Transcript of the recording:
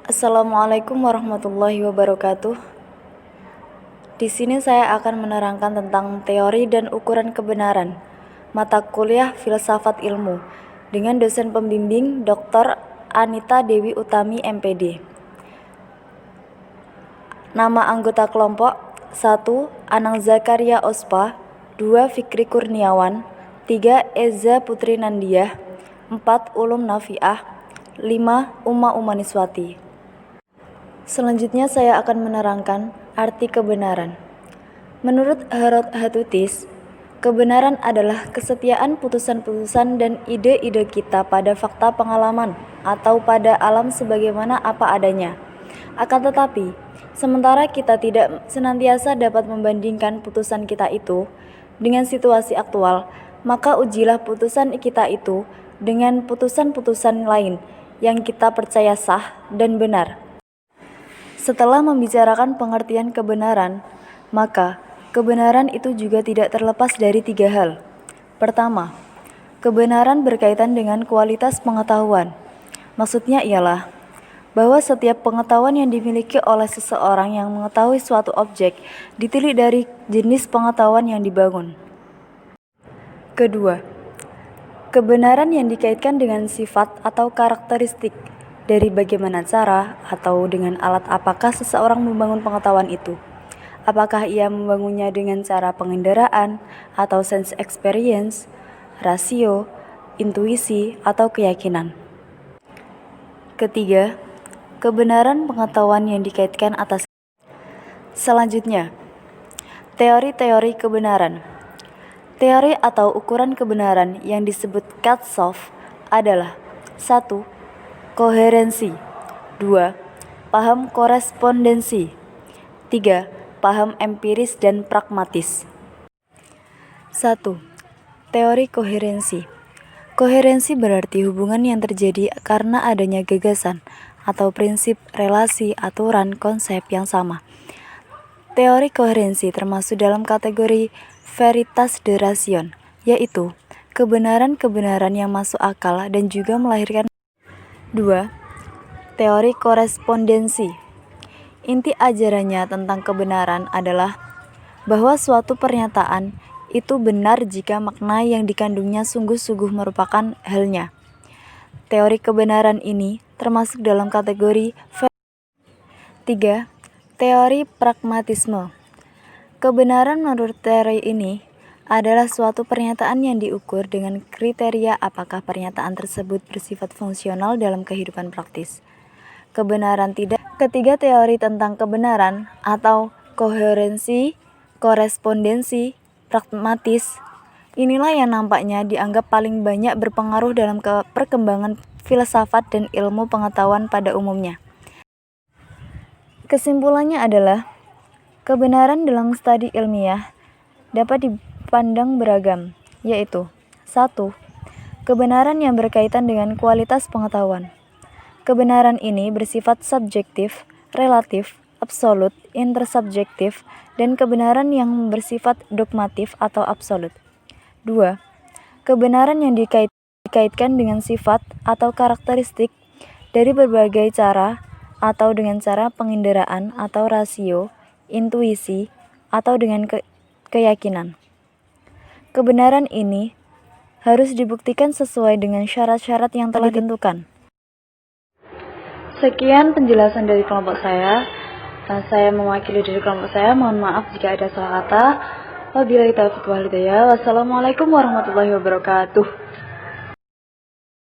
Assalamualaikum warahmatullahi wabarakatuh. Di sini saya akan menerangkan tentang teori dan ukuran kebenaran, mata kuliah Filsafat Ilmu, dengan dosen pembimbing Dr. Anita Dewi Utami MPD. Nama anggota kelompok: 1. Anang Zakaria Ospa, 2. Fikri Kurniawan, 3. Eza Putri Nandiah, 4. Ulum Nafiah, 5. Uma Umaniswati. Selanjutnya saya akan menerangkan arti kebenaran. Menurut Herodotus, kebenaran adalah kesetiaan putusan-putusan dan ide-ide kita pada fakta pengalaman atau pada alam sebagaimana apa adanya. Akan tetapi, sementara kita tidak senantiasa dapat membandingkan putusan kita itu dengan situasi aktual, maka ujilah putusan kita itu dengan putusan-putusan lain yang kita percaya sah dan benar. Setelah membicarakan pengertian kebenaran, maka kebenaran itu juga tidak terlepas dari 3 hal. Pertama, kebenaran berkaitan dengan kualitas pengetahuan. Maksudnya ialah bahwa setiap pengetahuan yang dimiliki oleh seseorang yang mengetahui suatu objek ditilik dari jenis pengetahuan yang dibangun. Kedua, kebenaran yang dikaitkan dengan sifat atau karakteristik dari bagaimana cara atau dengan alat apakah seseorang membangun pengetahuan itu. Apakah ia membangunnya dengan cara pengendaraan atau sense experience, rasio, intuisi, atau keyakinan. Ketiga, kebenaran pengetahuan yang dikaitkan atas. Selanjutnya, teori-teori kebenaran. Teori atau ukuran kebenaran yang disebut Katsoff adalah: 1. Koherensi, 2. Paham korespondensi, 3. Paham empiris dan pragmatis. 1. Teori koherensi. Koherensi berarti hubungan yang terjadi karena adanya gagasan atau prinsip, relasi, aturan, konsep yang sama. Teori koherensi termasuk dalam kategori veritas de ration, yaitu kebenaran-kebenaran yang masuk akal dan juga melahirkan. 2. Teori korespondensi. Inti ajarannya tentang kebenaran adalah bahwa suatu pernyataan itu benar jika makna yang dikandungnya sungguh-sungguh merupakan halnya. Teori kebenaran ini termasuk dalam kategori 3. Teori pragmatisme. Kebenaran menurut teori ini adalah suatu pernyataan yang diukur dengan kriteria apakah pernyataan tersebut bersifat fungsional dalam kehidupan praktis. Kebenaran tidak. Ketiga teori tentang kebenaran atau koherensi, korespondensi, pragmatis, inilah yang nampaknya dianggap paling banyak berpengaruh dalam perkembangan filsafat dan ilmu pengetahuan pada umumnya. Kesimpulannya adalah kebenaran dalam studi ilmiah dapat dipandang beragam, yaitu: 1. Kebenaran yang berkaitan dengan kualitas pengetahuan. Kebenaran ini bersifat subjektif, relatif, absolut, intersubjektif, dan kebenaran yang bersifat dogmatif atau absolut. 2. Kebenaran yang dikaitkan dengan sifat atau karakteristik dari berbagai cara atau dengan cara pengendaraan atau rasio, intuisi, atau dengan keyakinan. Kebenaran ini harus dibuktikan sesuai dengan syarat-syarat yang telah ditentukan. Sekian penjelasan dari kelompok saya. Saya mewakili dari kelompok saya. Mohon maaf jika ada salah kata. Wabillahi taufiq wal hidayah. Wassalamualaikum warahmatullahi wabarakatuh.